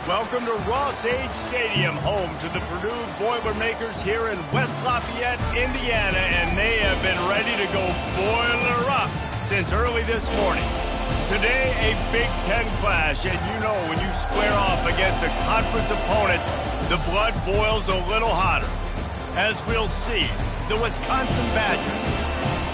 Welcome to Ross-Age Stadium, home to the Purdue Boilermakers here in West Lafayette, Indiana, and they have been ready to go boiler up since early this morning. Today, a Big Ten clash, and you know when you square off against a conference opponent, the blood boils a little hotter. As we'll see, the Wisconsin Badgers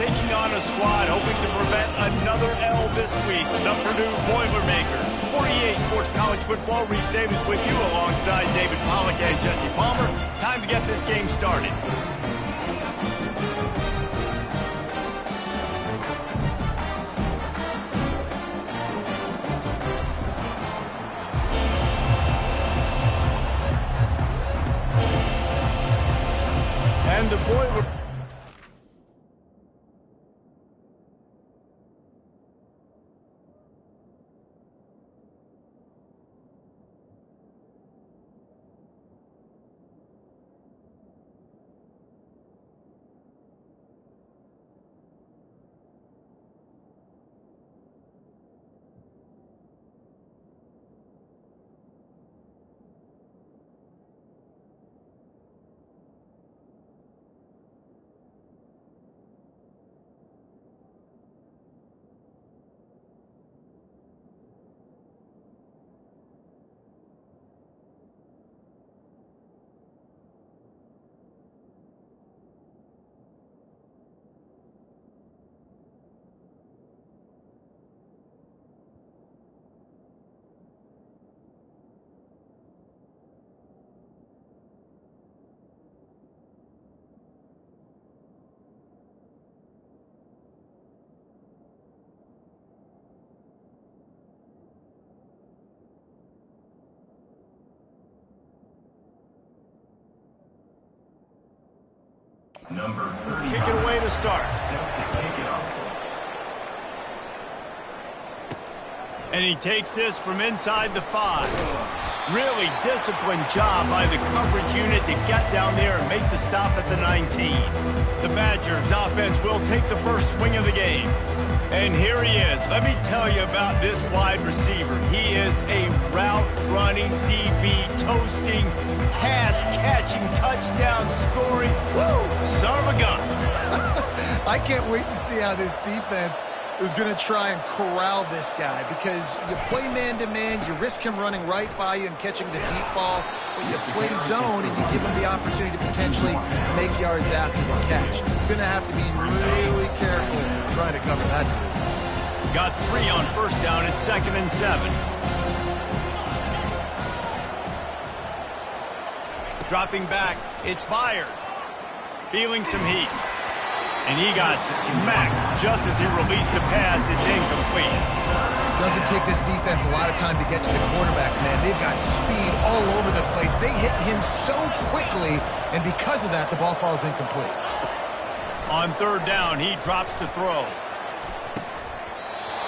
taking on a squad hoping to prevent another L this week, the Purdue Boilermakers. For EA Sports College Football, Reese Davis with you alongside David Pollack and Jesse Palmer. Time to get this game started. And the Boilermakers. Number 30. Kick it away to start. And he takes this from inside the 5. Really disciplined job by the coverage unit to get down there and make the stop at the 19. The Badgers offense will take the first swing of the game. And here he is. Let me tell you about this wide receiver. He is a route-running, DB, toasting, pass-catching, touchdown-scoring, son of a gun. I can't wait to see how this defense is going to try and corral this guy, because you play man-to-man, you risk him running right by you and catching the deep ball, but you play zone and you give him the opportunity to potentially make yards after the catch. You're going to have to be really careful trying to cover that. Got 3 on first down at 2nd and 7. Dropping back, it's fired. Feeling some heat. And he got smacked just as he released the pass. It's incomplete. Doesn't take this defense a lot of time to get to the quarterback, man. They've got speed all over the place. They hit him so quickly, and because of that, the ball falls incomplete. On 3rd down, he drops to throw.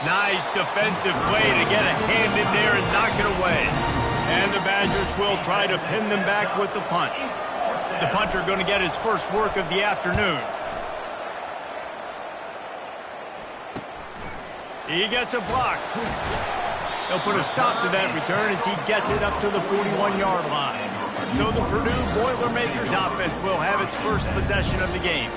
Nice defensive play to get a hand in there and knock it away. And the Badgers will try to pin them back with the punt. The punter going to get his first work of the afternoon. He gets a block. He'll put a stop to that return as he gets it up to the 41-yard line. So the Purdue Boilermakers offense will have its first possession of the game.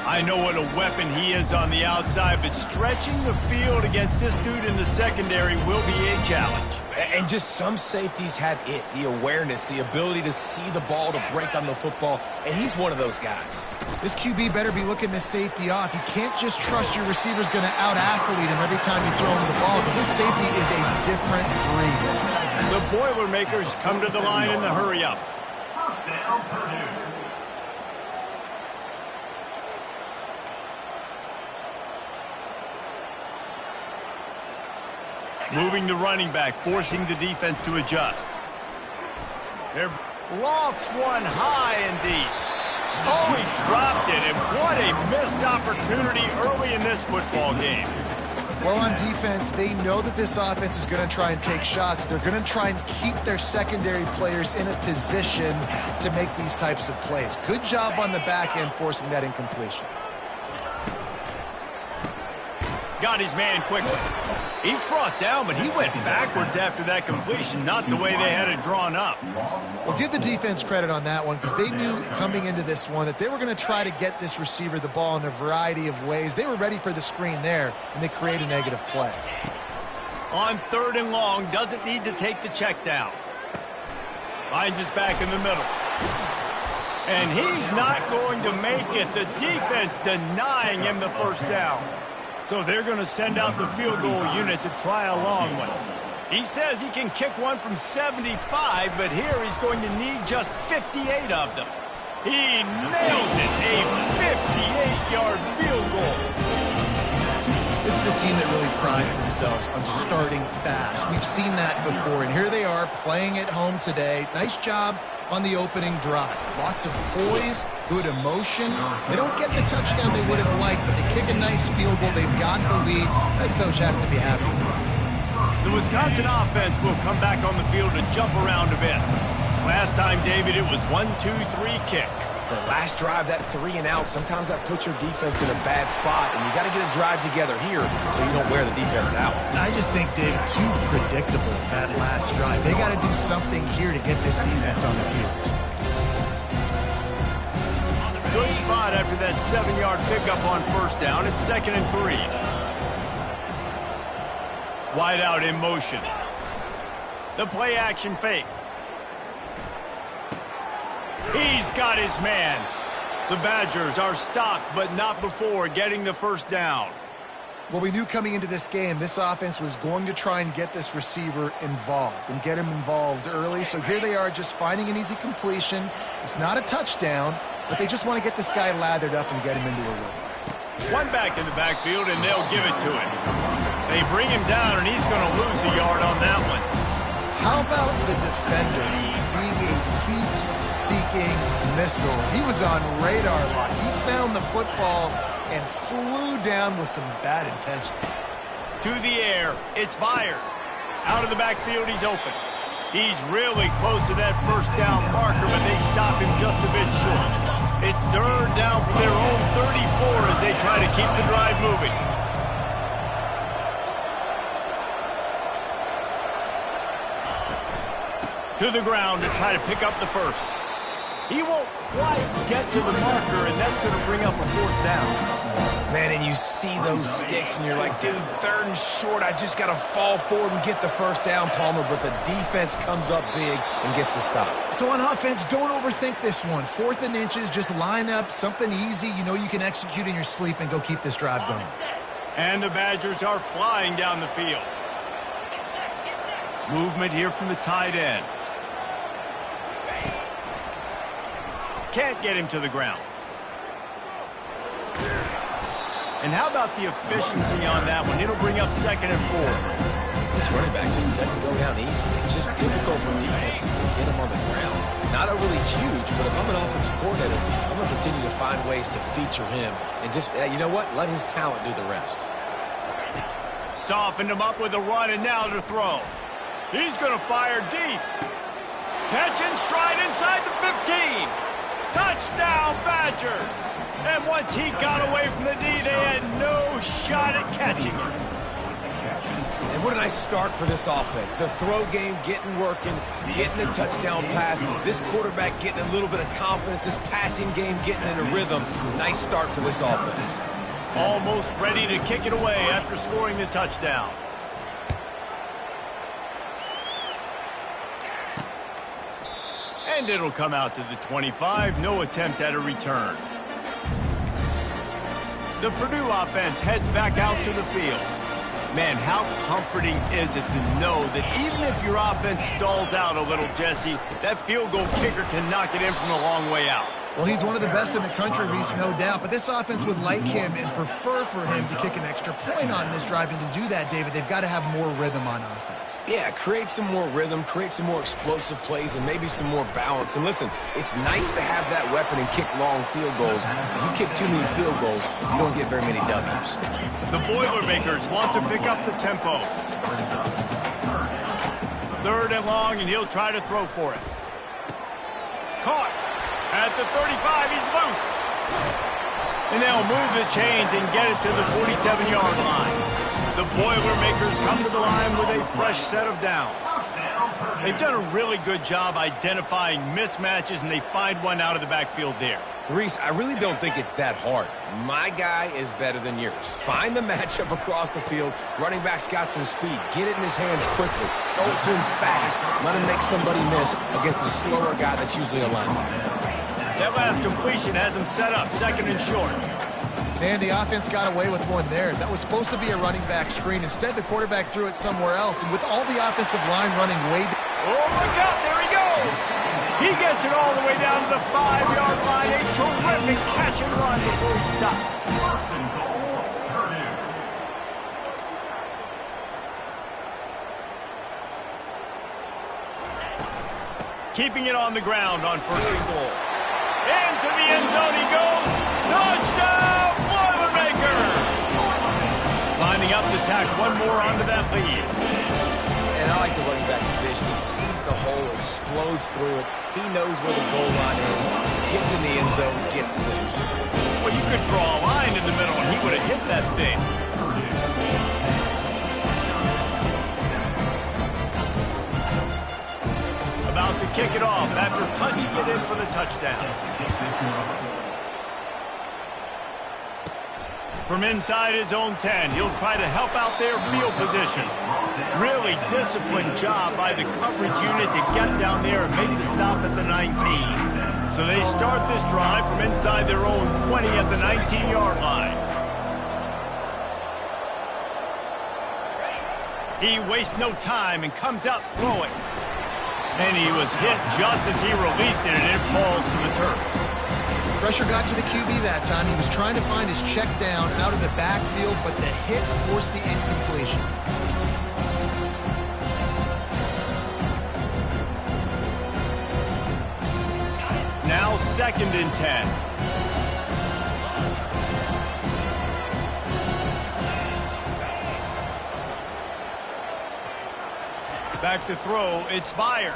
I know what a weapon he is on the outside, but stretching the field against this dude in the secondary will be a challenge. And just some safeties have it, the awareness, the ability to see the ball, to break on the football, and he's one of those guys. This QB better be looking this safety off. You can't just trust your receiver's going to out-athlete him every time you throw him the ball, because this safety is a different breed. The Boilermakers come to the line in the hurry-up. First down, Purdue. Moving the running back, forcing the defense to adjust. There lofts one high and deep. Oh, he dropped it, and what a missed opportunity early in this football game. Well, on defense, they know that this offense is going to try and take shots. They're going to try and keep their secondary players in a position to make these types of plays. Good job on the back end forcing that incompletion. Got his man quickly. He's brought down, but he went backwards after that completion, not the way they had it drawn up. Well, give the defense credit on that one because they knew coming into this one that they were going to try to get this receiver the ball in a variety of ways. They were ready for the screen there, and they create a negative play. On 3rd and long, doesn't need to take the check down. Finds his back in the middle. And he's not going to make it. The defense denying him the first down. So they're going to send out the field goal unit to try a long one. He says he can kick one from 75, but here he's going to need just 58 of them. He nails it, a 58-yard field goal. This is a team that really prides themselves on starting fast. We've seen that before, and here they are playing at home today. Nice job on the opening drive. Lots of poise, good emotion. They don't get the touchdown they would have liked, but they kick a nice field goal. They've got the lead. Head coach has to be happy. The Wisconsin offense will come back on the field to jump around a bit. Last time, David, it was 1-2-3 kick. The last drive, that 3 and out, sometimes that puts your defense in a bad spot, and you got to get a drive together here so you don't wear the defense out. I just think, Dave, too predictable that last drive. They got to do something here to get this defense on their heels. Good spot after that 7-yard pickup on 1st down. It's 2nd and 3. Wide out in motion. The play action fake. He's got his man. The Badgers are stopped, but not before getting the 1st down. Well, we knew coming into this game, this offense was going to try and get this receiver involved and get him involved early. So here they are just finding an easy completion. It's not a touchdown, but they just want to get this guy lathered up and get him into a rhythm. One back in the backfield, and they'll give it to him. They bring him down, and he's going to lose a yard on that one. How about the defender being a heat-seeking missile? He was on radar lock. He found the football and flew down with some bad intentions. To the air. It's fired. Out of the backfield, he's open. He's really close to that 1st down marker, but they stop him just a bit short. It's 3rd down from their own 34 as they try to keep the drive moving. To the ground to try to pick up the 1st. He won't quite get to the marker, and that's going to bring up a 4th down. Man, and you see those sticks, and you're like, dude, 3rd and short, I just got to fall forward and get the 1st down, Palmer, but the defense comes up big and gets the stop. So on offense, don't overthink this one. 4th and inches, just line up something easy you know you can execute in your sleep and go keep this drive going. And the Badgers are flying down the field. Movement here from the tight end. Can't get him to the ground. And how about the efficiency on that one? It'll bring up 2nd and 4. This running back just doesn't go down easy. It's just difficult for defenses to get him on the ground. Not overly huge, but if I'm an offensive coordinator, I'm going to continue to find ways to feature him. And just, you know what? Let his talent do the rest. Softened him up with a run, and now to throw. He's going to fire deep. Catch and stride inside the 15. Touchdown, Badger! And once he got away from the D, they had no shot at catching him. And what a nice start for this offense. The throw game getting working, getting the touchdown pass. This quarterback getting a little bit of confidence. This passing game getting in a rhythm. Nice start for this offense. Almost ready to kick it away after scoring the touchdown. And it'll come out to the 25. No attempt at a return. The Purdue offense heads back out to the field. Man, how comforting is it to know that even if your offense stalls out a little, Jesse, that field goal kicker can knock it in from a long way out. Well, he's one of the best in the country, Reese, no doubt. But this offense would like him and prefer for him to kick an extra point on this drive. And to do that, David, they've got to have more rhythm on offense. Yeah, create some more rhythm, create some more explosive plays, and maybe some more balance. And listen, it's nice to have that weapon and kick long field goals. If you kick too many field goals, you don't get very many W's. The Boilermakers want to pick up the tempo. 3rd and long, and he'll try to throw for it. Caught. At the 35, he's loose. And they'll move the chains and get it to the 47-yard line. The Boilermakers come to the line with a fresh set of downs. They've done a really good job identifying mismatches, and they find one out of the backfield there. Reese, I really don't think it's that hard. My guy is better than yours. Find the matchup across the field. Running back's got some speed. Get it in his hands quickly. Throw it to him fast. Let him make somebody miss against a slower guy that's usually a linebacker. That last completion has him set up, 2nd and short. Man, the offense got away with one there. That was supposed to be a running back screen. Instead, the quarterback threw it somewhere else. And with all the offensive line running way down. Oh, look out. There he goes. He gets it all the way down to the 5-yard line. A terrific catch and run before he stopped. Keeping it on the ground on 1st and goal. Into the end zone he goes. Touchdown, Boilermaker! Lining up to tack one more onto that lead. And I like the running back's vision. He sees the hole, explodes through it. He knows where the goal line is. Gets in the end zone, gets 6. Well, you could draw a line in the middle, and he would have hit that thing. About to kick it off after punching it in for the touchdown. From inside his own 10, he'll try to help out their field position. Really disciplined job by the coverage unit to get down there and make the stop at the 19. So they start this drive from inside their own 20 at the 19-yard line. He wastes no time and comes out throwing. And he was hit just as he released it, and it falls to the turf. Pressure got to the QB that time. He was trying to find his check down out of the backfield, but the hit forced the incompletion. Now 2nd and 10. Back to throw, it's Meyer.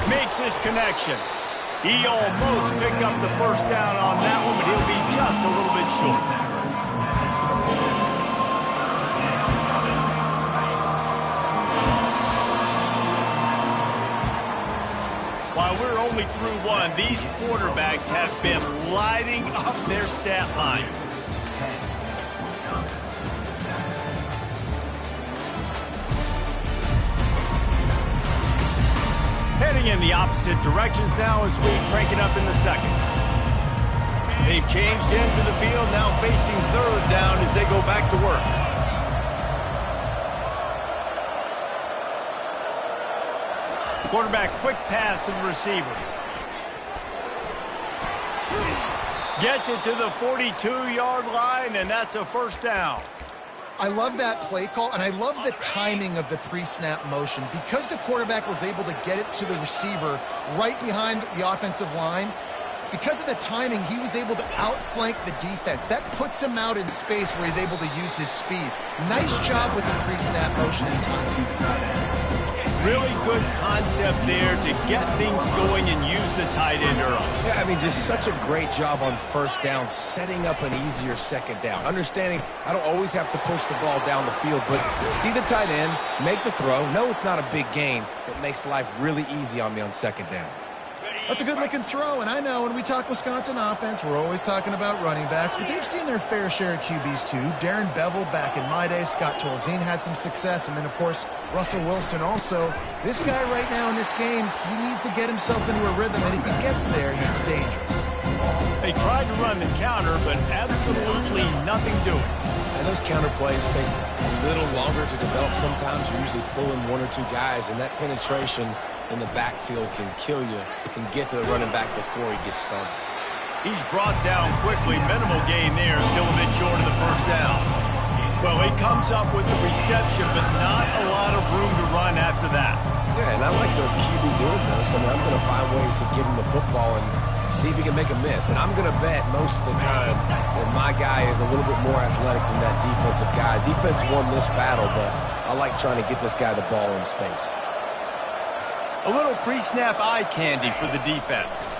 Makes his connection. He almost picked up the 1st down on that one, but he'll be just a little bit short. While we're only through one, these quarterbacks have been lighting up their stat lines. Heading in the opposite directions now as we crank it up in the 2nd. They've changed ends of the field, now facing 3rd down as they go back to work. Quarterback quick pass to the receiver. Gets it to the 42-yard line, and that's a 1st down. I love that play call, and I love the timing of the pre-snap motion. Because the quarterback was able to get it to the receiver right behind the offensive line, because of the timing, he was able to outflank the defense. That puts him out in space where he's able to use his speed. Nice job with the pre-snap motion and timing. Really good concept there to get things going and use the tight end early. Yeah, I mean, just such a great job on 1st down, setting up an easier 2nd down. Understanding I don't always have to push the ball down the field, but see the tight end, make the throw. No, it's not a big gain, but makes life really easy on me on 2nd down. That's a good-looking throw, and I know when we talk Wisconsin offense, we're always talking about running backs, but they've seen their fair share of QBs too. Darren Bevel back in my day, Scott Tolzien had some success, and then, of course, Russell Wilson also. This guy right now in this game, he needs to get himself into a rhythm, and if he gets there, he's dangerous. They tried to run the counter, but absolutely nothing doing. And those counter plays take a little longer to develop sometimes. You're usually pulling 1 or 2 guys, and that penetration in the backfield can kill you, can get to the running back before he gets started. He's brought down quickly. Minimal gain there, still a bit short of the 1st down. Well, he comes up with the reception, but not a lot of room to run after that. Yeah, and I like the QB doing this. I mean, I'm going to find ways to give him the football and see if he can make a miss. And I'm going to bet most of the time that my guy is a little bit more athletic than that defensive guy. Defense won this battle, but I like trying to get this guy the ball in space. A little pre-snap eye candy for the defense.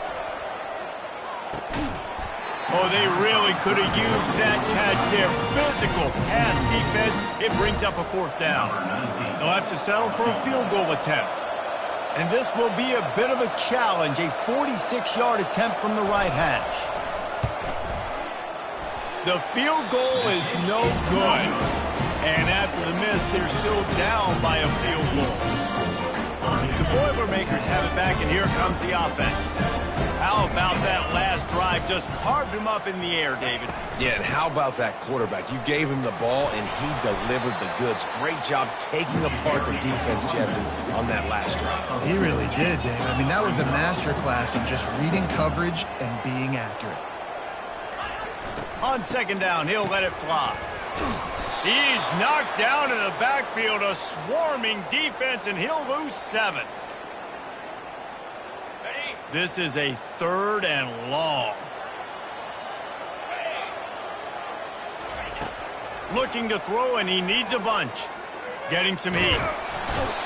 Oh, they really could have used that catch there. Physical pass defense. It brings up a fourth down. They'll have to settle for a field goal attempt. And this will be a bit of a challenge, a 46-yard attempt from the right hash. The field goal is no good. And after the miss, they're still down by a field goal. The Boilermakers have it back, and here comes the offense. How about that last drive? Just carved him up in the air, David. Yeah, and how about that quarterback? You gave him the ball, and he delivered the goods. Great job taking apart the defense, Jesse, on that last drive. Oh, he really did, Dave. I mean, that was a masterclass in just reading coverage and being accurate. On second down, he'll let it fly. He's knocked down in the backfield, a swarming defense, and he'll lose 7. This is a 3rd and long. Looking to throw, and he needs a bunch. Getting some heat.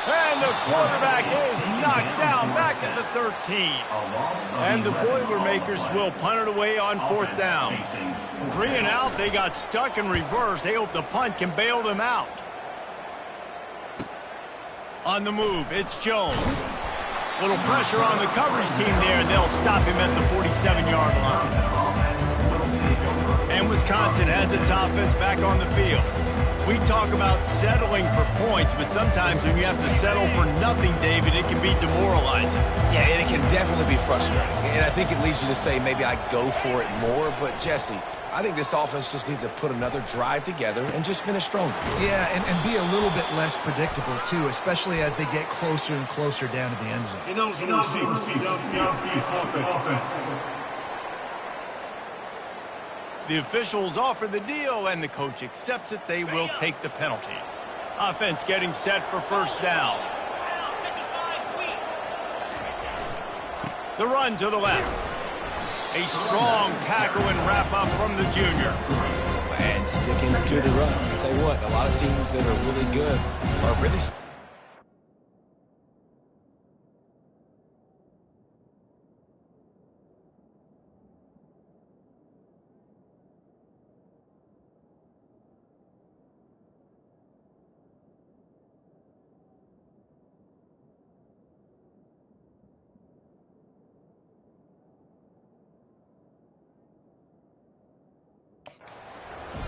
And the quarterback is knocked down back at the 13. And the Boilermakers will punt it away on 4th down. 3 and out, they got stuck in reverse. They hope the punt can bail them out. On the move, it's Jones. Little pressure on the coverage team there, and they'll stop him at the 47-yard line. And Wisconsin has its offense back on the field. We talk about settling for points, but sometimes when you have to settle for nothing, David, it can be demoralizing. Yeah, and it can definitely be frustrating. And I think it leads you to say maybe I go for it more. But, Jesse, I think this offense just needs to put another drive together and just finish stronger. Yeah, and be a little bit less predictable, too, especially as they get closer and closer down to the end zone. The officials offer the deal, and the coach accepts it. They will take the penalty. Offense getting set for first down. The run to the left. A strong tackle and wrap-up from the junior. And sticking to the run. I'll tell you what, a lot of teams that are really good are really...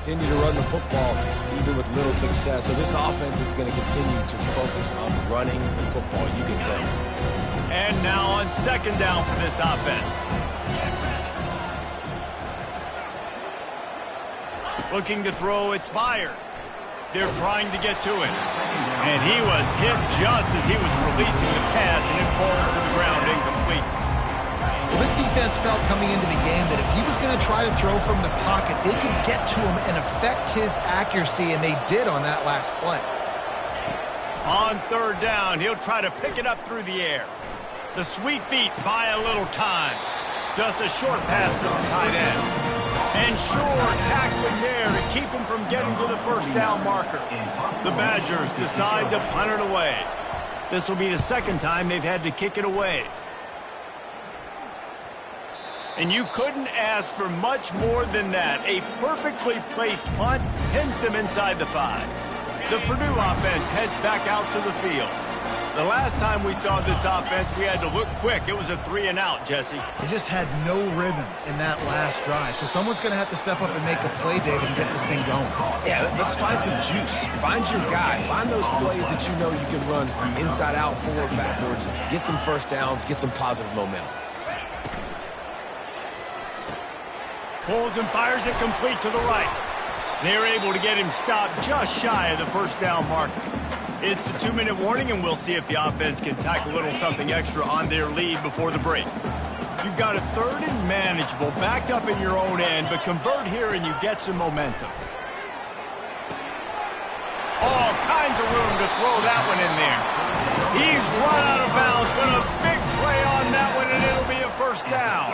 continue to run the football, even with little success. So this offense is going to continue to focus on running the football, you can tell. And now on second down for this offense. Looking to throw, it's fired. They're trying to get to it. And he was hit just as he was releasing the pass, and it falls to the ground incomplete. Well, this defense felt coming into the game that if he was going to try to throw from the pocket, they could get to him and affect his accuracy, and they did on that last play. On third down, he'll try to pick it up through the air. The sweet feet buy a little time. Just a short pass to the tight end. And sure, tackling there to keep him from getting to the first down marker. The Badgers decide to punt it away. This will be the second time they've had to kick it away. And you couldn't ask for much more than that. A perfectly placed punt pins them inside the 5. The Purdue offense heads back out to the field. The last time we saw this offense, we had to look quick. It was a 3 and out, Jesse. They just had no rhythm in that last drive. So someone's going to have to step up and make a play, David, and get this thing going. Yeah, let's find some juice. Find your guy. Find those plays that you know you can run inside out, forward, backwards. Get some first downs. Get some positive momentum. Pulls and fires it complete to the right. They're able to get him stopped just shy of the first down marker. It's a 2-minute warning, and we'll see if the offense can tack a little something extra on their lead before the break. You've got a third and manageable, backed up in your own end, but convert here and you get some momentum. All kinds of room to throw that one in there. He's run out of bounds, but a big play on that one, and it'll be a first down.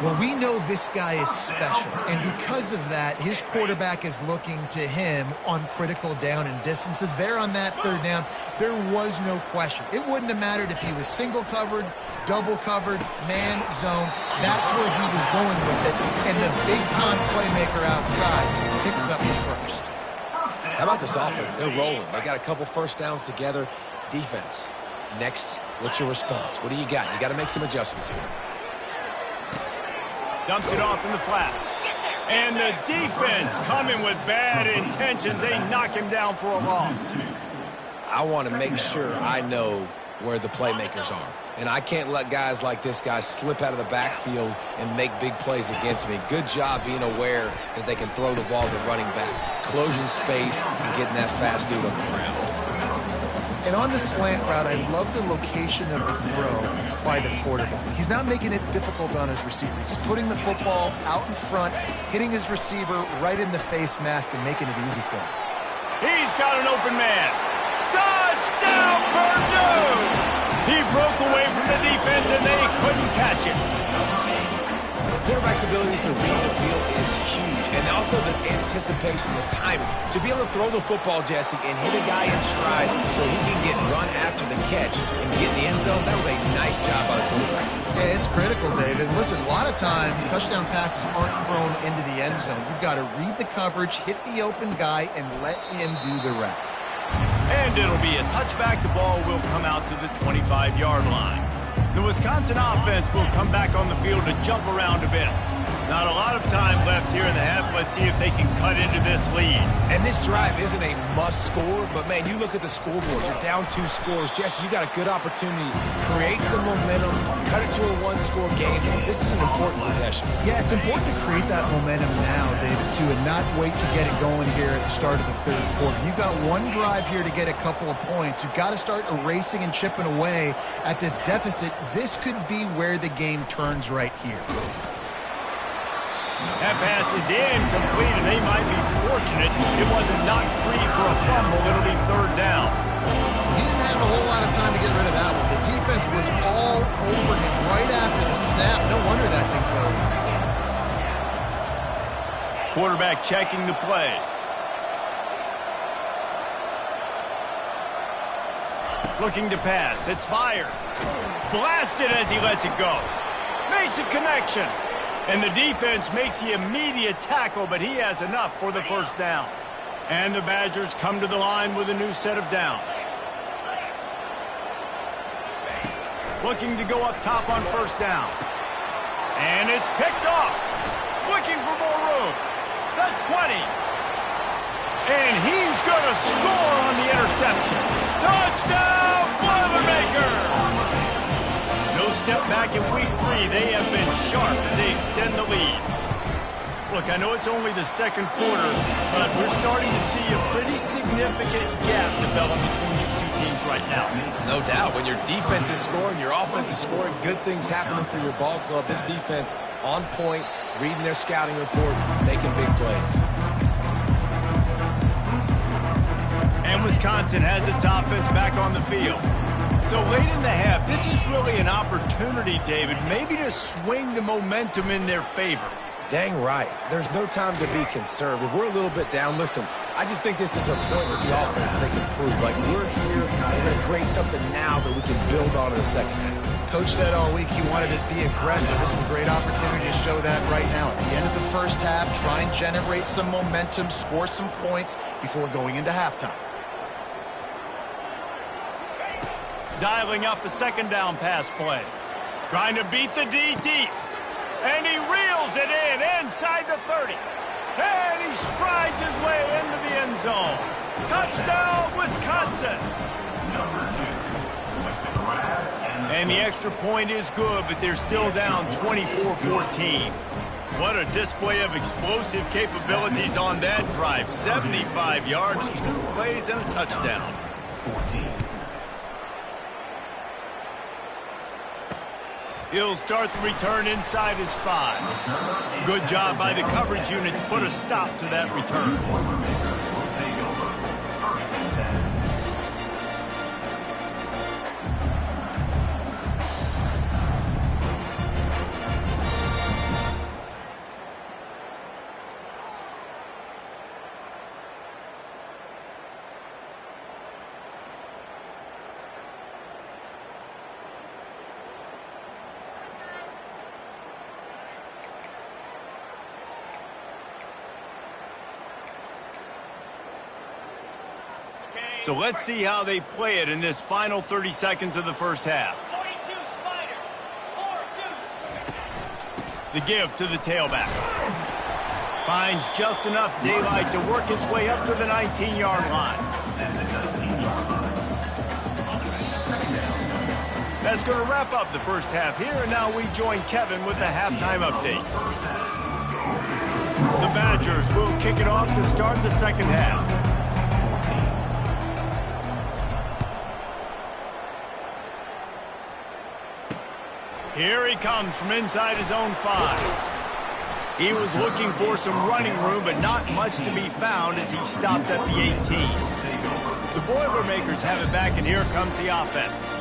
Well, we know this guy is special, and because of that, his quarterback is looking to him on critical down and distances. There on that third down, there was no question. It wouldn't have mattered if he was single covered, double covered, man, zone. That's where he was going with it, and the big-time playmaker outside picks up the first. How about this offense? They're rolling. They got a couple first downs together. Defense, next, what's your response? What do you got? You got to make some adjustments here. Dumps it off in the flats. And the defense coming with bad intentions. They knock him down for a loss. I want to make sure I know where the playmakers are. And I can't let guys like this guy slip out of the backfield and make big plays against me. Good job being aware that they can throw the ball to the running back, closing space, and getting that fast dude on the ground. And on the slant route, I love the location of the throw by the quarterback. He's not making it difficult on his receiver. He's putting the football out in front, hitting his receiver right in the face mask and making it easy for him. He's got an open man. Touchdown, Purdue! He broke away from the defense, and they couldn't catch him. Quarterback's abilities to read the field is huge, and also the anticipation, the timing. To be able to throw the football, Jesse, and hit a guy in stride so he can get run after the catch and get in the end zone, that was a nice job by the quarterback. Yeah, it's critical, David. Listen, a lot of times, touchdown passes aren't thrown into the end zone. You've got to read the coverage, hit the open guy, and let him do the rest. And it'll be a touchback. The ball will come out to the 25-yard line. The Wisconsin offense will come back on the field to jump around a bit. Not a lot of time left here in the half. Let's see if they can cut into this lead. And this drive isn't a must score, but, man, you look at the scoreboard. You're down 2 scores. Jesse, you got a good opportunity. Create some momentum. Cut it to a 1-score game. This is an important possession. Yeah, it's important to create that momentum now, David, too, and not wait to get it going here at the start of the third quarter. You've got one drive here to get a couple of points. You've got to start erasing and chipping away at this deficit. This could be where the game turns right here. That pass is incomplete, and they might be fortunate it wasn't knocked free for a fumble. It'll be third down. He didn't have a whole lot of time to get rid of that one. The defense was all over him right after the snap. No wonder that thing fell. Quarterback checking the play. Looking to pass. It's fired. Blasted as he lets it go. Makes a connection. And the defense makes the immediate tackle, but he has enough for the first down. And the Badgers come to the line with a new set of downs. Looking to go up top on first down. And it's picked off. Looking for more room. The 20. And he's going to score on the interception. Touchdown, Boilermakers! No step back in week 3. They have been sharp as they extend the lead. Look, I know it's only the second quarter, but we're starting to see a pretty significant gap develop between these two teams right now. No doubt. When your defense is scoring, your offense is scoring, good things happening for your ball club. This defense on point, reading their scouting report, making big plays. And Wisconsin has its offense back on the field. So late in the half, this is really an opportunity, David, maybe to swing the momentum in their favor. Dang right. There's no time to be conservative. We're a little bit down. Listen, I just think this is a point with the offense that they can prove. Like, we're here, we're going to create something now that we can build on in the second half. Coach said all week he wanted to be aggressive. This is a great opportunity to show that right now. At the end of the first half, try and generate some momentum, score some points before going into halftime. Dialing up a second down pass play. Trying to beat the D deep. And he reels it in inside the 30. And he strides his way into the end zone. Touchdown, Wisconsin. And the extra point is good, but they're still down 24-14. What a display of explosive capabilities on that drive. 75 yards, 2 plays, and a touchdown. He'll start the return inside his 5. Good job by the coverage unit to put a stop to that return. So let's see how they play it in this final 30 seconds of the first half. The give to the tailback. Finds just enough daylight to work his way up to the 19-yard line. That's going to wrap up the first half here, and now we join Kevin with the halftime update. The Badgers will kick it off to start the second half. Here he comes from inside his own 5. He was looking for some running room, but not much to be found as he stopped at the 18. The Boilermakers have it back, and here comes the offense.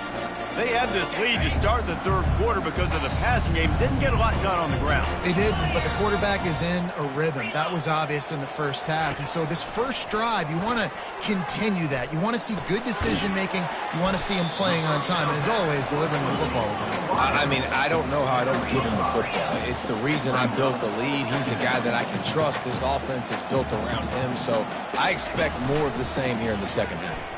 They had this lead to start the third quarter because of the passing game. Didn't get a lot done on the ground. They did, but the quarterback is in a rhythm. That was obvious in the first half. And so this first drive, you want to continue that. You want to see good decision-making. You want to see him playing on time. And as always, delivering the football. I mean, I don't know how I don't give him the football. It's the reason I built the lead. He's the guy that I can trust. This offense is built around him. So I expect more of the same here in the second half.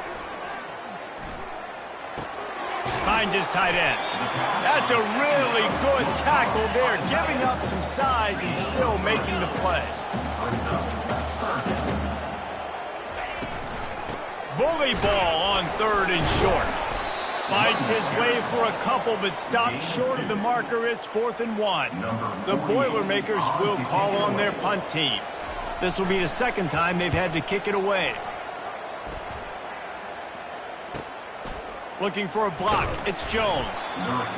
Finds his tight end. That's a really good tackle there, giving up some size and still making the play. Bully ball on third and short. Fights his way for a couple, but stops short of the marker. It's 4th and 1. The Boilermakers will call on their punt team. This will be the second time they've had to kick it away. Looking for a block. It's Jones.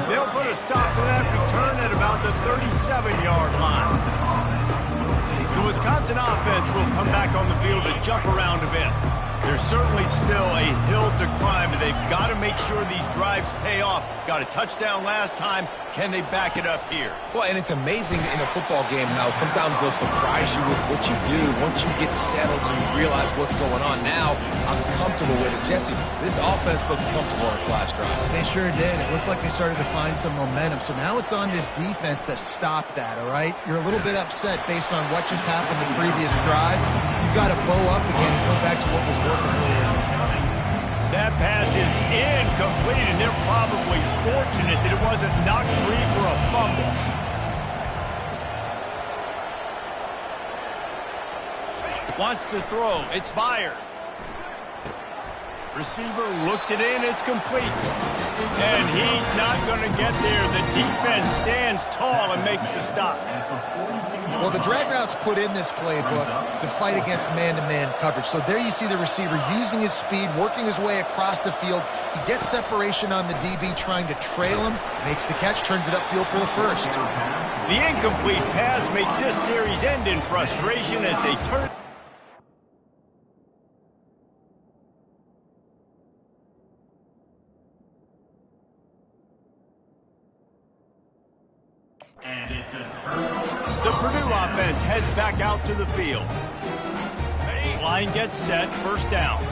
They'll put a stop to that return at about the 37-yard line. The Wisconsin offense will come back on the field to jump around a bit. There's certainly still a hill to climb, but they've got to make sure these drives pay off. Got a touchdown last time. Can they back it up here? Well, and it's amazing in a football game how sometimes they'll surprise you with what you do. Once you get settled and you realize what's going on, now I'm comfortable with it. Jesse, this offense looked comfortable in its last drive. They sure did. It looked like they started to find some momentum. So now it's on this defense to stop that, all right? You're a little bit upset based on what just happened the previous drive. You've got to bow up again and go back to what was working earlier in this game. That pass is incomplete, and they're probably fortunate that it wasn't knocked free for a fumble. Wants to throw. It's fired. Receiver looks it in. It's complete. And he's not going to get there. The defense stands tall and makes the stop. Well, the drag route's put in this playbook to fight against man-to-man coverage. So there you see the receiver using his speed, working his way across the field. He gets separation on the DB, trying to trail him, makes the catch, turns it upfield for the first. The incomplete pass makes this series end in frustration as they turn. The Purdue offense heads back out to the field. Line gets set, first down.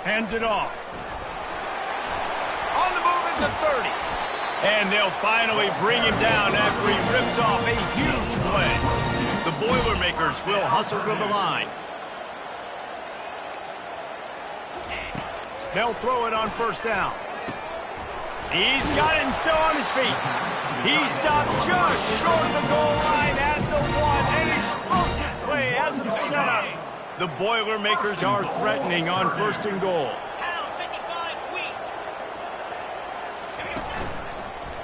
Hands it off. On the move at the 30. And they'll finally bring him down after he rips off a huge play. The Boilermakers will hustle to the line. They'll throw it on first down. He's got it and still on his feet. He stopped just short of the goal line at the 1. An explosive play has him set up. The Boilermakers are threatening on first and goal.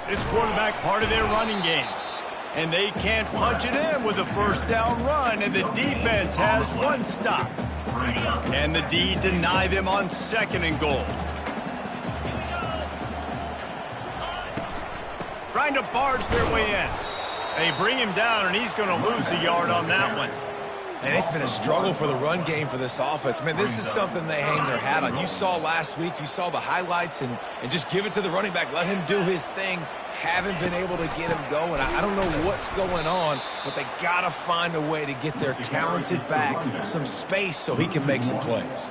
This quarterback part of their running game. And they can't punch it in with a first down run, and the defense has one stop. Can the D deny them on second and goal? Trying to barge their way in. They bring him down, and he's going to lose a yard on that one. And it's been a struggle for the run game for this offense. Man, this is something they hang their hat on. You saw last week, you saw the highlights, and just give it to the running back. Let him do his thing. Haven't been able to get him going. I don't know what's going on, but they got to find a way to get their talented back some space so he can make some plays.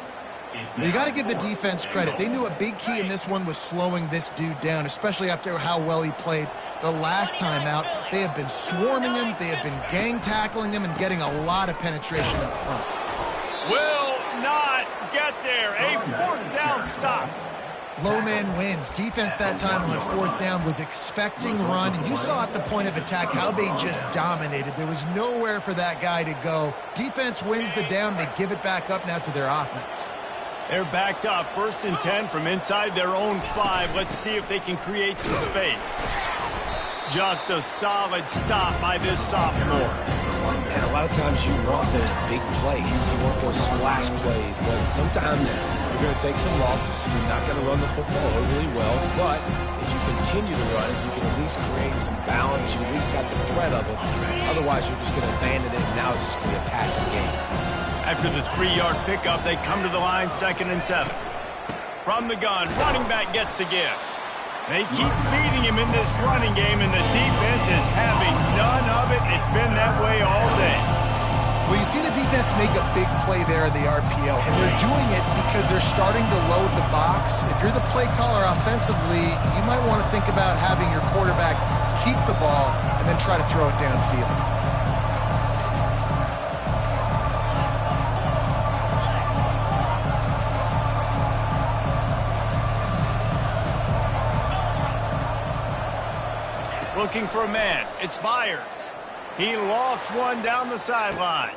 You got to give the defense credit. They knew a big key in this one was slowing this dude down, especially after how well he played the last time out. They have been swarming him. They have been gang tackling him and getting a lot of penetration up front. Will not get there. A fourth down stop. Low man wins. Defense that time on fourth down was expecting run, and you saw at the point of attack how they just dominated. There was nowhere for that guy to go. Defense wins the down. They give it back up now to their offense. They're backed up. 1st and 10 from inside their own 5. Let's see if they can create some space. Just a solid stop by this sophomore. And a lot of times you want those big plays. You want those splash plays. But sometimes you're going to take some losses. You're not going to run the football overly well. But if you continue to run it, you can at least create some balance. You at least have the threat of it. Otherwise, you're just going to abandon it. And now it's just going to be a passing game. After the 3-yard pickup, they come to the line 2nd and 7. From the gun, running back gets to give. They keep feeding him in this running game, and the defense is having none of it. It's been that way all day. Well, you see the defense make a big play there in the RPO, and they're doing it because they're starting to load the box. If you're the play caller offensively, you might want to think about having your quarterback keep the ball and then try to throw it downfield. Looking for a man. It's fired. He lost one down the sideline.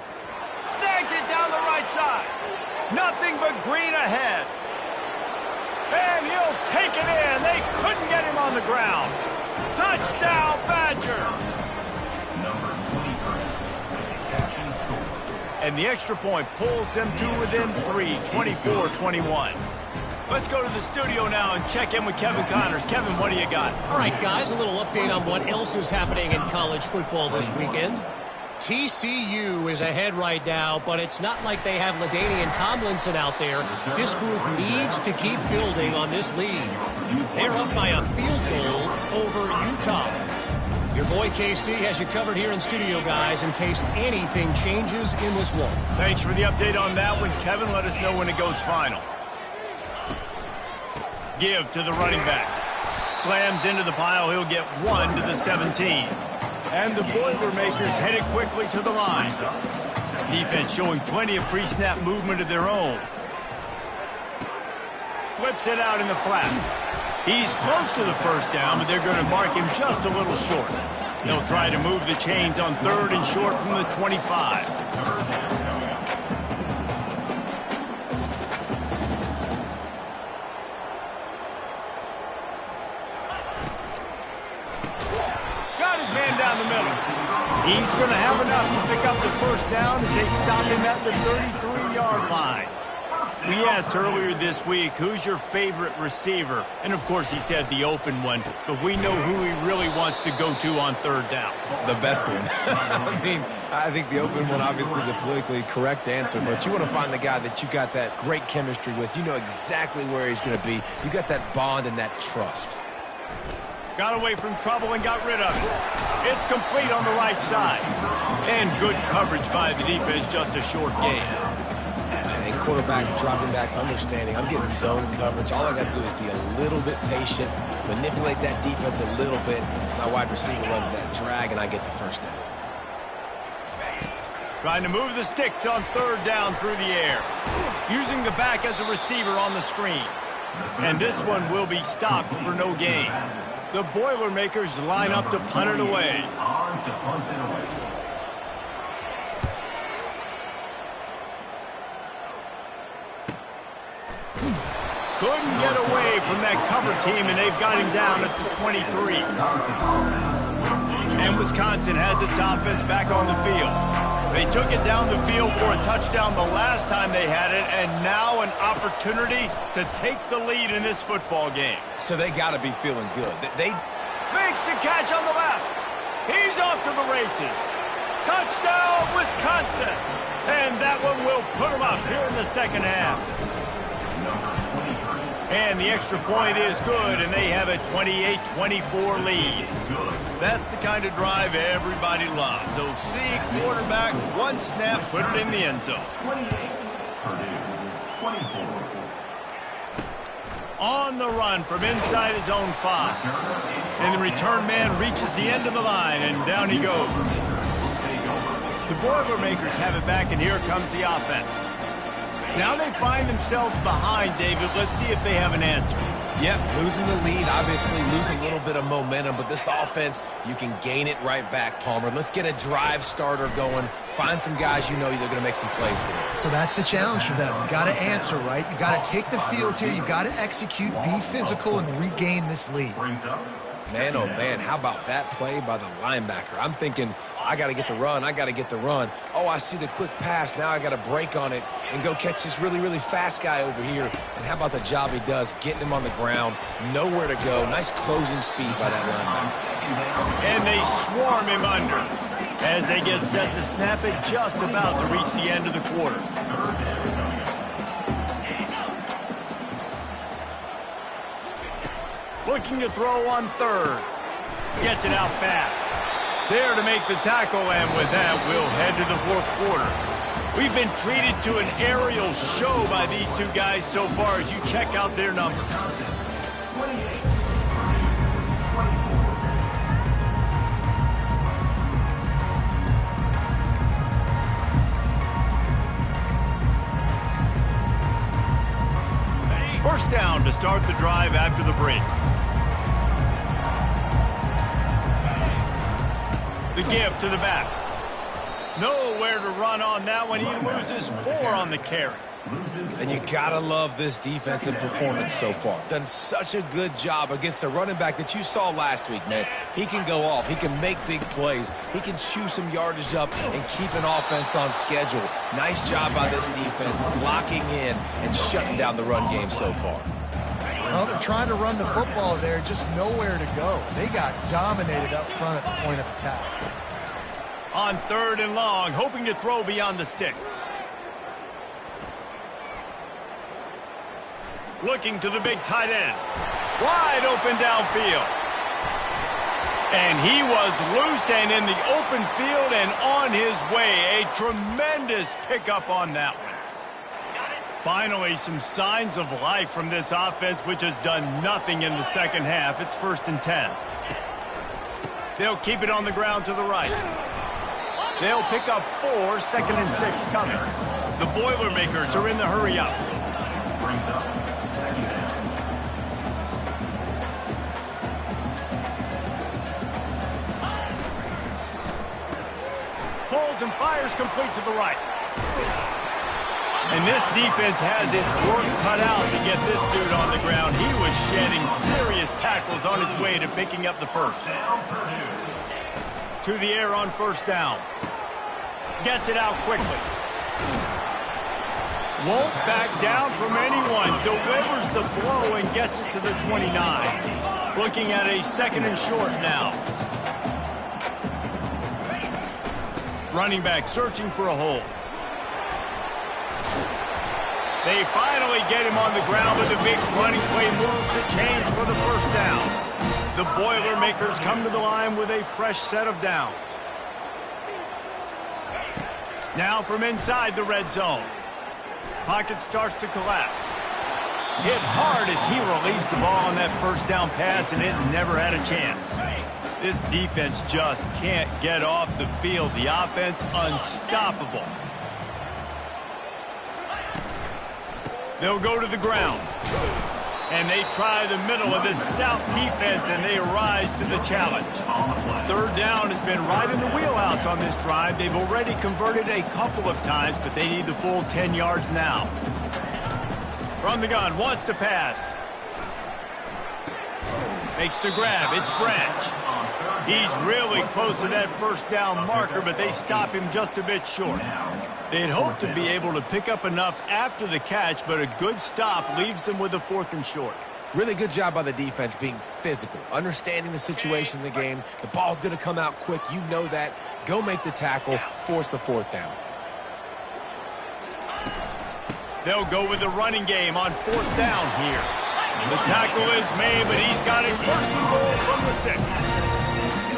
Snags it down the right side. Nothing but green ahead. And he'll take it in. They couldn't get him on the ground. Touchdown, Badger. Number 23. And the extra point pulls them to within 3, 24-21. Let's go to the studio now and check in with Kevin Connors. Kevin, what do you got? All right, guys, a little update on what else is happening in college football this weekend. TCU is ahead right now, but it's not like they have LaDainian Tomlinson out there. This group needs to keep building on this lead. They're up by a field goal over Utah. Your boy KC has you covered here in studio, guys, in case anything changes in this one. Thanks for the update on that one, Kevin. Let us know when it goes final. Give to the running back. Slams into the pile. He'll get 1 to the 17. And the Boilermakers headed quickly to the line. Defense showing plenty of pre-snap movement of their own. Flips it out in the flat. He's close to the first down, but they're going to mark him just a little short. They'll try to move the chains on 3rd and short from the 25. Down the middle. He's going to have enough to pick up the first down as they stop him at the 33-yard line. We asked earlier this week, who's your favorite receiver? And, of course, he said the open one, but we know who he really wants to go to on 3rd down. The best one. I think the open one, obviously the politically correct answer, but you want to find the guy that you got that great chemistry with. You know exactly where he's going to be. You got that bond and that trust. Got away from trouble and got rid of it. It's complete on the right side. And good coverage by the defense, just a short gain. And quarterback dropping back, understanding. I'm getting zone coverage. All I got to do is be a little bit patient, manipulate that defense a little bit. My wide receiver runs that drag, and I get the first down. Trying to move the sticks on 3rd down through the air. Using the back as a receiver on the screen. And this one will be stopped for no gain. The Boilermakers line up to punt it away. Couldn't get away from that cover team, and they've got him down at the 23. And Wisconsin has its offense back on the field. They took it down the field for a touchdown the last time they had it, and now an opportunity to take the lead in this football game. So they got to be feeling good. They makes the catch on the left. He's off to the races. Touchdown, Wisconsin. And that one will put them up here in the second half. And the extra point is good, and they have a 28-24 lead. That's the kind of drive everybody loves. So see quarterback, one snap, put it in the end zone. On the run from inside his own 5. And the return man reaches the end of the line, and down he goes. The Boilermakers have it back, and here comes the offense. Now they find themselves behind, David. Let's see if they have an answer. Yep, losing the lead, obviously lose a little bit of momentum, but this offense, you can gain it right back, Palmer. Let's get a drive starter going. Find some guys you know they're going to make some plays for you. So that's the challenge for them. You got to answer, right? You got to take the field here. You got to execute, be physical, and regain this lead. Man, oh man, how about that play by the linebacker? I'm thinking, I got to get the run, I got to get the run. Oh, I see the quick pass, now I got to break on it and go catch this really, really fast guy over here. And how about the job he does, getting him on the ground, nowhere to go. Nice closing speed by that linebacker. And they swarm him under as they get set to snap it, just about to reach the end of the quarter. Looking to throw on 3rd. Gets it out fast. There to make the tackle, and with that, we'll head to the 4th quarter. We've been treated to an aerial show by these two guys so far as you check out their numbers. First down to start the drive after the break. The give to the back. Nowhere to run on that one. He loses 4 on the carry. And you gotta love this defensive performance so far. Done such a good job against the running back that you saw last week, man. He can go off. He can make big plays. He can chew some yardage up and keep an offense on schedule. Nice job by this defense, locking in and shutting down the run game so far. Well, they're trying to run the football there, just nowhere to go. They got dominated up front at the point of attack. On 3rd and long, hoping to throw beyond the sticks. Looking to the big tight end. Wide open downfield. And he was loose and in the open field and on his way. A tremendous pickup on that one. Finally, some signs of life from this offense, which has done nothing in the second half. It's 1st and 10. They'll keep it on the ground to the right. They'll pick up 4, 2nd and 6 coming. The Boilermakers are in the hurry up. Pulls and fires complete to the right. And this defense has its work cut out to get this dude on the ground. He was shedding serious tackles on his way to picking up the first. To the air on 1st down. Gets it out quickly. Won't back down from anyone. Delivers the blow and gets it to the 29. Looking at a 2nd and short now. Running back searching for a hole. They finally get him on the ground with a big running play, moves the chains for the 1st down. The Boilermakers come to the line with a fresh set of downs. Now from inside the red zone. Pocket starts to collapse. Hit hard as he released the ball on that 1st down pass, and it never had a chance. This defense just can't get off the field. The offense unstoppable. They'll go to the ground. And they try the middle of this stout defense, and they rise to the challenge. 3rd down has been right in the wheelhouse on this drive. They've already converted a couple of times, but they need the full 10 yards now. From the gun, wants to pass. Makes the grab. It's Branch. He's really close to that 1st down marker, but they stop him just a bit short. They'd hoped to be able to pick up enough after the catch, but a good stop leaves them with a 4th and short. Really good job by the defense being physical, understanding the situation in the game. The ball's going to come out quick. You know that. Go make the tackle, force the 4th down. They'll go with the running game on 4th down here. The tackle is made, but he's got it 1st and goal from the 6.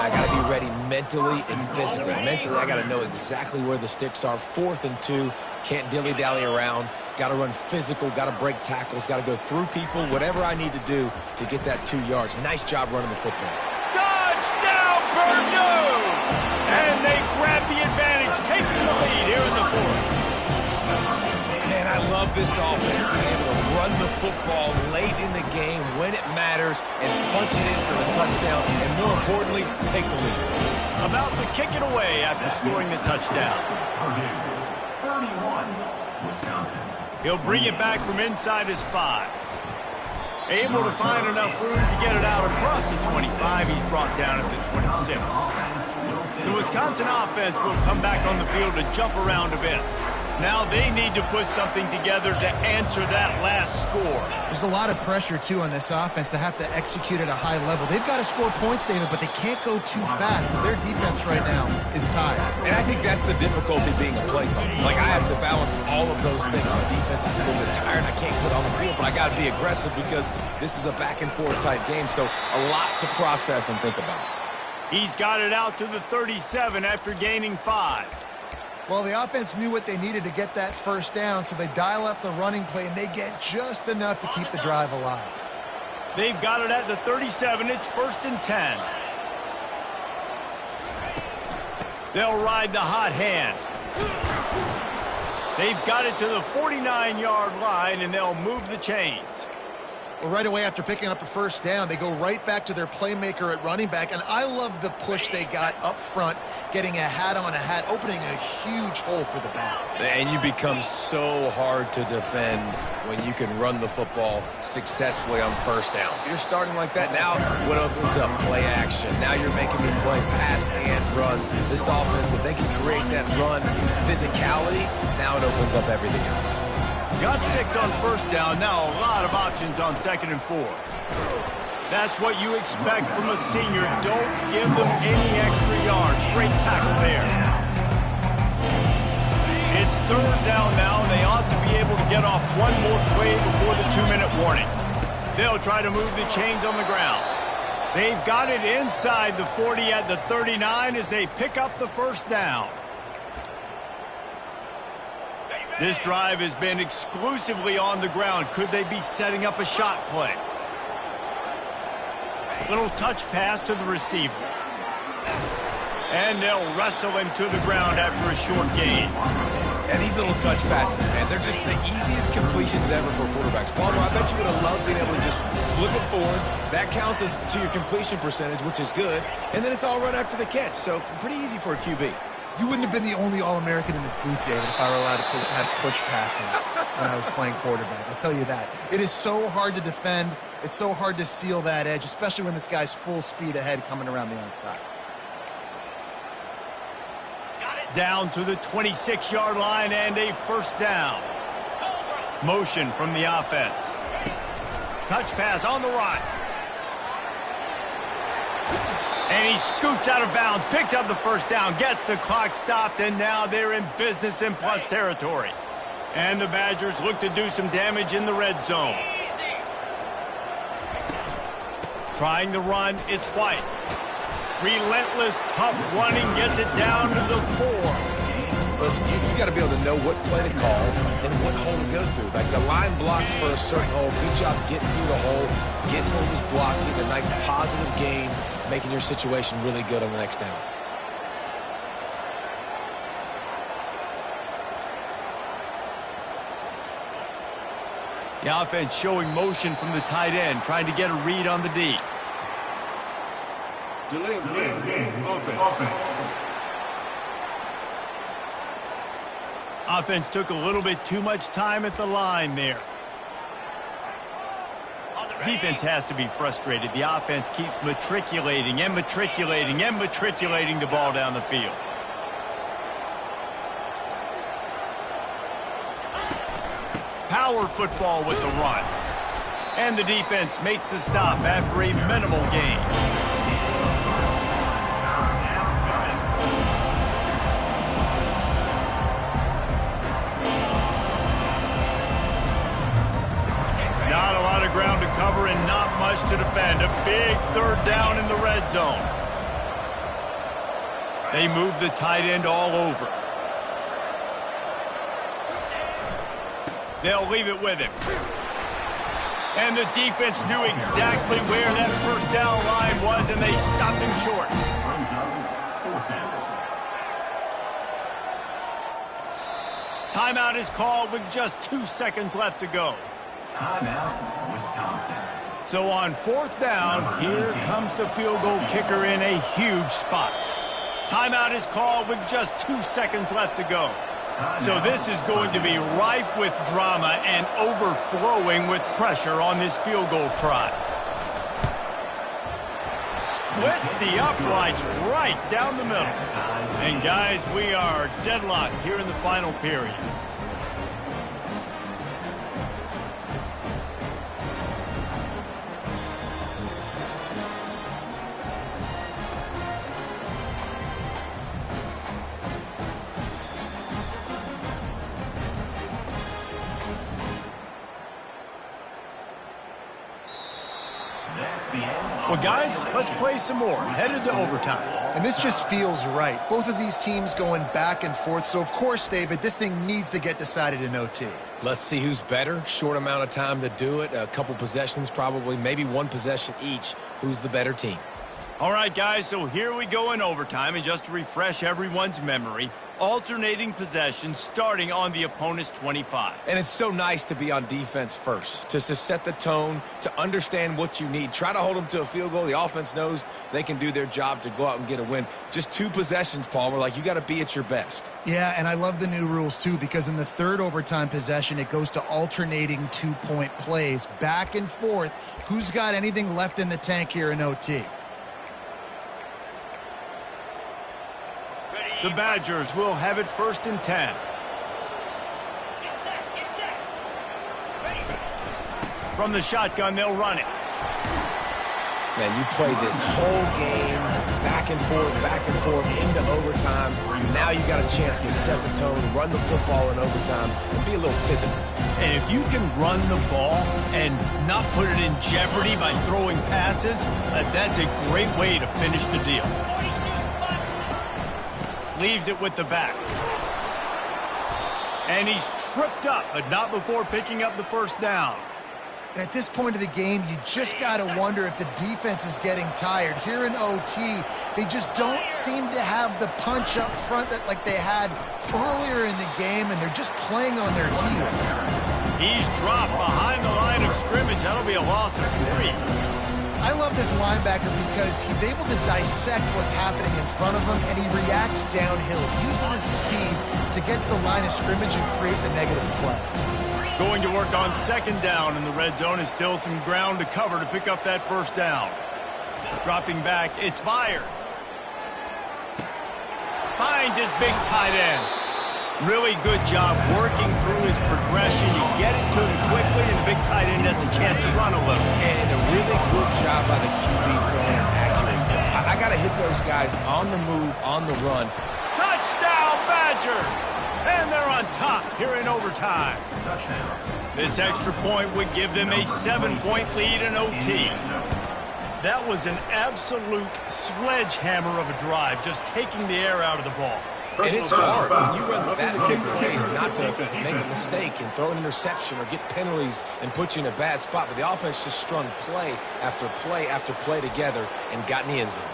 I got to be ready mentally and physically. Mentally, I got to know exactly where the sticks are. 4th and 2. Can't dilly-dally around. Got to run physical, got to break tackles, got to go through people, whatever I need to do to get that 2 yards. Nice job running the football. Touchdown, Purdue! And they grab the advantage, taking the lead here in the fourth. Man, I love this offense being able to run the football late in the game when it matters and punch it in for the touchdown, and more importantly, take the lead. About to kick it away after scoring the touchdown. Purdue, 31, Wisconsin. He'll bring it back from inside his 5. Able to find enough room to get it out across the 25. He's brought down at the 26. The Wisconsin offense will come back on the field to jump around a bit. Now they need to put something together to answer that last score. There's a lot of pressure, too, on this offense to have to execute at a high level. They've got to score points, David, but they can't go too fast because their defense right now is tired. And I think that's the difficulty being a play caller. Like, I have to balance all of those things. My defense is a little bit tired. I can't put on the field, but I got to be aggressive because this is a back-and-forth type game, so a lot to process and think about. He's got it out to the 37 after gaining 5. Well, the offense knew what they needed to get that first down, so they dial up the running play, and they get just enough to keep the drive alive. They've got it at the 37. It's 1st and 10. They'll ride the hot hand. They've got it to the 49-yard line, and they'll move the chains. Well, right away after picking up a first down, they go right back to their playmaker at running back, and I love the push they got up front, getting a hat on a hat, opening a huge hole for the back. And you become so hard to defend when you can run the football successfully on first down. You're starting like that now. What opens up? Play action. Now you're making me play pass and run. This offense, if they can create that run physicality, now it opens up everything else. Got 6 on first down. Now a lot of options on 2nd and 4. That's what you expect from a senior. Don't give them any extra yards. Great tackle there. It's 3rd down now. They ought to be able to get off one more play before the 2-minute warning. They'll try to move the chains on the ground. They've got it inside the 40 at the 39 as they pick up the first down. This drive has been exclusively on the ground. Could they be setting up a shot play? Little touch pass to the receiver. And they'll wrestle him to the ground after a short gain. And these little touch passes, man, they're just the easiest completions ever for quarterbacks. Palmer, I bet you would have loved being able to just flip it forward. That counts as to your completion percentage, which is good. And then it's all right after the catch. So pretty easy for a QB. You wouldn't have been the only All-American in this booth, David, if I were allowed to have push passes when I was playing quarterback. I'll tell you that. It is so hard to defend. It's so hard to seal that edge, especially when this guy's full speed ahead coming around the outside. Down to the 26-yard line and a first down. Motion from the offense. Touch pass on the right. And he scoots out of bounds, picks up the first down, gets the clock stopped, and now they're in business in plus territory. And the Badgers look to do some damage in the red zone. Trying to run, it's White. Relentless, tough running, gets it down to the 4. Listen, you got to be able to know what play to call and what hole to go through. Like the line blocks for a certain hole. Good job getting through the hole, getting what was blocked, getting a nice positive gain, making your situation really good on the next down. The offense showing motion from the tight end, trying to get a read on the D. Delay of game. Offense. Offense took a little bit too much time at the line there. Defense has to be frustrated. The offense keeps matriculating and matriculating and matriculating the ball down the field. Power football with the run. And the defense makes the stop after a minimal gain. Not a lot of ground to cover and not much to defend. A big 3rd down in the red zone. They move the tight end all over. They'll leave it with him. And the defense knew exactly where that first down line was, and they stopped him short. Timeout is called with just 2 seconds left to go. Timeout, Wisconsin. So on 4th down, here comes the field goal kicker in a huge spot. Timeout is called with just 2 seconds left to go. So this is going to be rife with drama and overflowing with pressure on this field goal try. Splits the uprights right down the middle. And guys, we are deadlocked here in the final period. Well, guys, let's play some more. Headed to overtime. And this just feels right. Both of these teams going back and forth. So, of course, David, this thing needs to get decided in OT. Let's see who's better. Short amount of time to do it. A couple possessions probably. Maybe one possession each. Who's the better team? All right, guys, so here we go in overtime. And just to refresh everyone's memory, alternating possessions starting on the opponent's 25. And it's so nice to be on defense first, just to set the tone, to understand what you need. Try to hold them to a field goal. The offense knows they can do their job to go out and get a win. Just 2 possessions, Palmer. Like, you got to be at your best. Yeah, and I love the new rules, too, because in the 3rd overtime possession, it goes to alternating 2-point plays, back and forth. Who's got anything left in the tank here in OT? The Badgers will have it 1st and 10. From the shotgun, they'll run it. Man, you play this whole game back and forth into overtime. Now you got a chance to set the tone, run the football in overtime, and be a little physical. And if you can run the ball and not put it in jeopardy by throwing passes, that's a great way to finish the deal. Leaves it with the back. And he's tripped up, but not before picking up the 1st down. And at this point of the game, you just got to wonder if the defense is getting tired. Here in OT, they just don't seem to have the punch up front that like they had earlier in the game, and they're just playing on their heels. He's dropped behind the line of scrimmage. That'll be a loss of 3. I love this linebacker because he's able to dissect what's happening in front of him, and he reacts downhill. He uses his speed to get to the line of scrimmage and create the negative play. Going to work on 2nd down in the red zone. Is still some ground to cover to pick up that 1st down. Dropping back, it's fired. Finds his big tight end. Really good job working through his progression. You get it to him quickly, and the big tight end has a chance to run a little. And a really good job by the QB throwing an accurate throw. I got to hit those guys on the move, on the run. Touchdown, Badgers! And they're on top here in overtime. This extra point would give them a 7-point lead in OT. That was an absolute sledgehammer of a drive, just taking the air out of the ball. And it's hard when you run that many plays not to make a mistake and throw an interception or get penalties and put you in a bad spot. But the offense just strung play after play after play together and got in the end zone.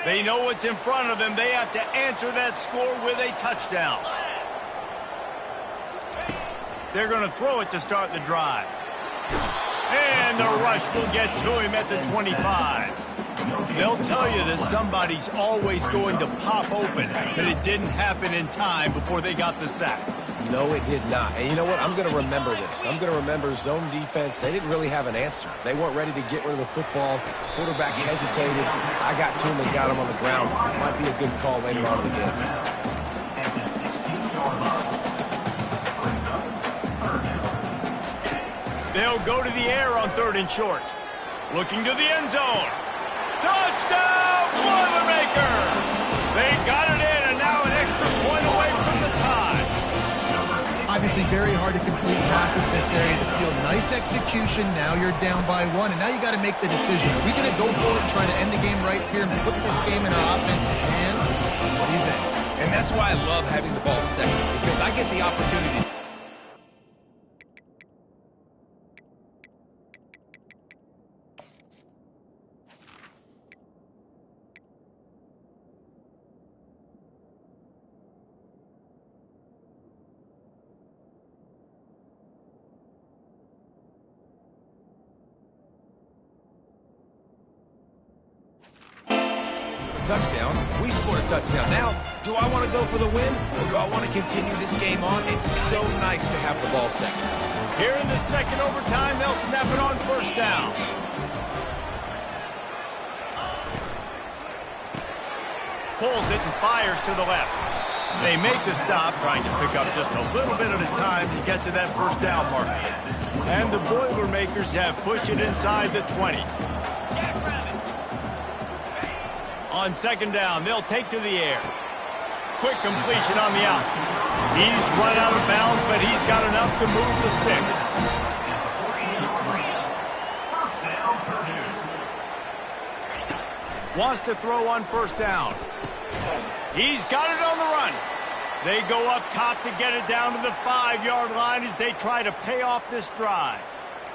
They know what's in front of them. They have to answer that score with a touchdown. They're going to throw it to start the drive. And the rush will get to him at the 25. They'll tell you that somebody's always going to pop open, but it didn't happen in time before they got the sack. No, it did not. And you know what? I'm going to remember this. I'm going to remember zone defense. They didn't really have an answer. They weren't ready to get rid of the football. Quarterback hesitated. I got to him and got him on the ground. Might be a good call later on in the game. They'll go to the air on 3rd and short. Looking to the end zone. Touchdown, Boilermaker! They got it in, and now an extra point away from the tie. Obviously very hard to complete passes in this area of the field. Nice execution. Now you're down by 1, and now you got to make the decision. Are we going to go for it and try to end the game right here and put this game in our offense's hands? What do you think? And that's why I love having the ball second, because I get the opportunity. Touchdown. We scored a touchdown. Now, do I want to go for the win, or do I want to continue this game on? It's so nice to have the ball second. Here in the second overtime, they'll snap it on first down. Pulls it and fires to the left. They make the stop, trying to pick up just a little bit at a time to get to that first down mark. And the Boilermakers have pushed it inside the 20. On second down, they'll take to the air. Quick completion on the out. He's run out of bounds, but he's got enough to move the sticks. Wants to throw on first down. He's got it on the run. They go up top to get it down to the 5-yard line as they try to pay off this drive.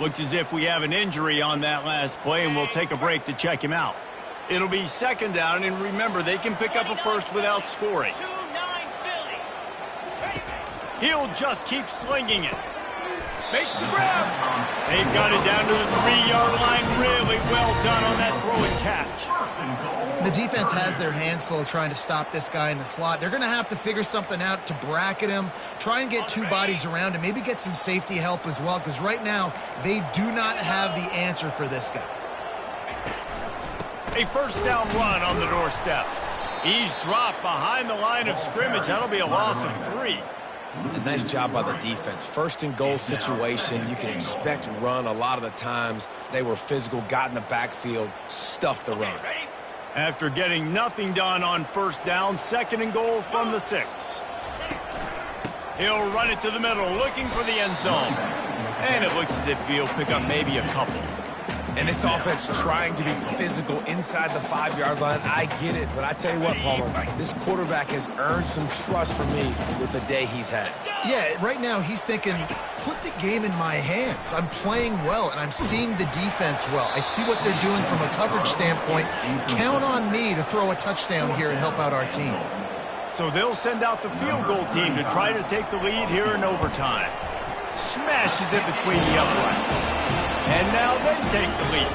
Looks as if we have an injury on that last play, and we'll take a break to check him out. It'll be second down, and remember, they can pick up a first without scoring. He'll just keep slinging it. Makes the grab. They've got it down to the 3-yard line. Really well done on that throw and catch. The defense has their hands full trying to stop this guy in the slot. They're going to have to figure something out to bracket him, try and get 2 bodies around him, maybe get some safety help as well, because right now they do not have the answer for this guy. A first down run on the doorstep. He's dropped behind the line of scrimmage. That'll be a loss of 3. A nice job by the defense. First and goal situation, you can expect run a lot of the times. They were physical, got in the backfield, stuffed the run. After getting nothing done on first down, second and goal from the 6. He'll run it to the middle, looking for the end zone. And it looks as if he'll pick up maybe a couple. And this offense trying to be physical inside the 5-yard line. I get it, but I tell you what, Palmer, this quarterback has earned some trust from me with the day he's had. Yeah, right now he's thinking, put the game in my hands. I'm playing well, and I'm seeing the defense well. I see what they're doing from a coverage standpoint. Count on me to throw a touchdown here and help out our team. So they'll send out the field goal team to try to take the lead here in overtime. Smashes it between the uprights. And now they take the lead.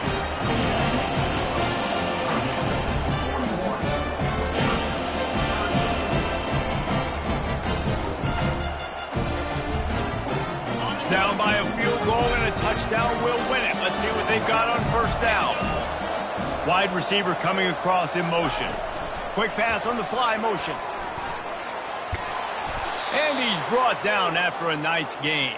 Down by a field goal and a touchdown will win it. Let's see what they've got on first down. Wide receiver coming across in motion. Quick pass on the fly motion. And he's brought down after a nice gain.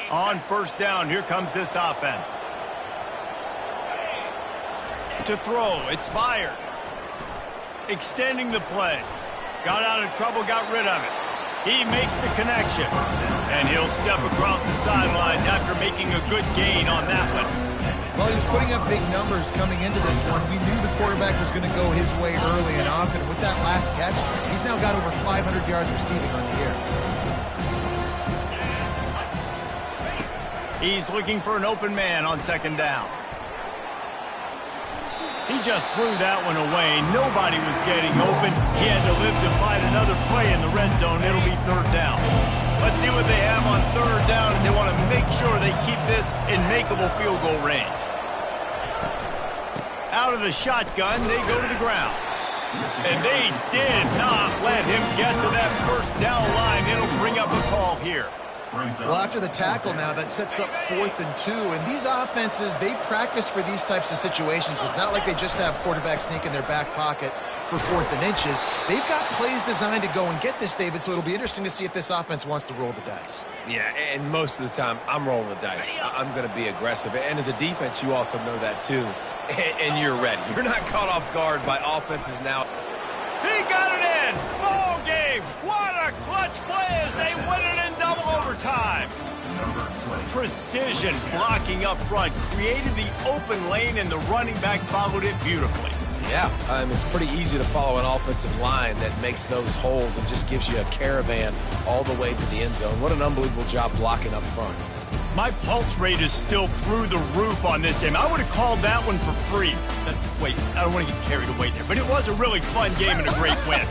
On first down, here comes this offense. To throw, it's fired. Extending the play. Got out of trouble, got rid of it. He makes the connection. And he'll step across the sidelines after making a good gain on that one. Well, he was putting up big numbers coming into this one. We knew the quarterback was going to go his way early and often. With that last catch, he's now got over 500 yards receiving on the year. He's looking for an open man on second down. He just threw that one away. Nobody was getting open. He had to live to find another play in the red zone. It'll be third down. Let's see what they have on third down as they want to make sure they keep this in makeable field goal range. Out of the shotgun, they go to the ground. And they did not let him get to that first down line. It'll bring up a call here. Well, after the tackle now, that sets up 4th and 2. And these offenses, they practice for these types of situations. It's not like they just have quarterbacks sneak in their back pocket for 4th and inches. They've got plays designed to go and get this, David, so it'll be interesting to see if this offense wants to roll the dice. Yeah, and most of the time, I'm rolling the dice. I'm going to be aggressive. And as a defense, you also know that too. And you're ready. You're not caught off guard by offenses now. He got it in! Ball game! What a clutch play precision blocking up front, created the open lane, and the running back followed it beautifully. Yeah, it's pretty easy to follow an offensive line that makes those holes and just gives you a caravan all the way to the end zone. What an unbelievable job blocking up front. My pulse rate is still through the roof on this game. I would have called that one for free. Wait, I don't want to get carried away there, but it was a really fun game and a great win.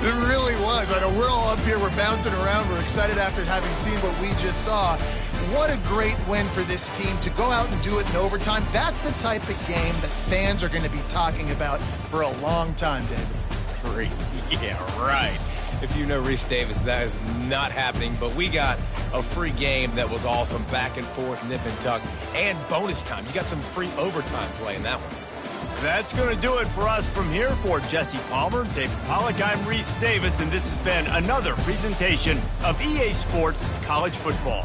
It really was. I know we're all up here, we're bouncing around, we're excited after having seen what we just saw. What a great win for this team to go out and do it in overtime. That's the type of game that fans are going to be talking about for a long time, David. Free. Yeah, right. If you know Reese Davis, that is not happening, but we got a free game that was awesome, back and forth, nip and tuck, and bonus time. You got some free overtime play in that one. That's going to do it for us from here. For Jesse Palmer, David Pollack, I'm Reese Davis, and this has been another presentation of EA Sports College Football.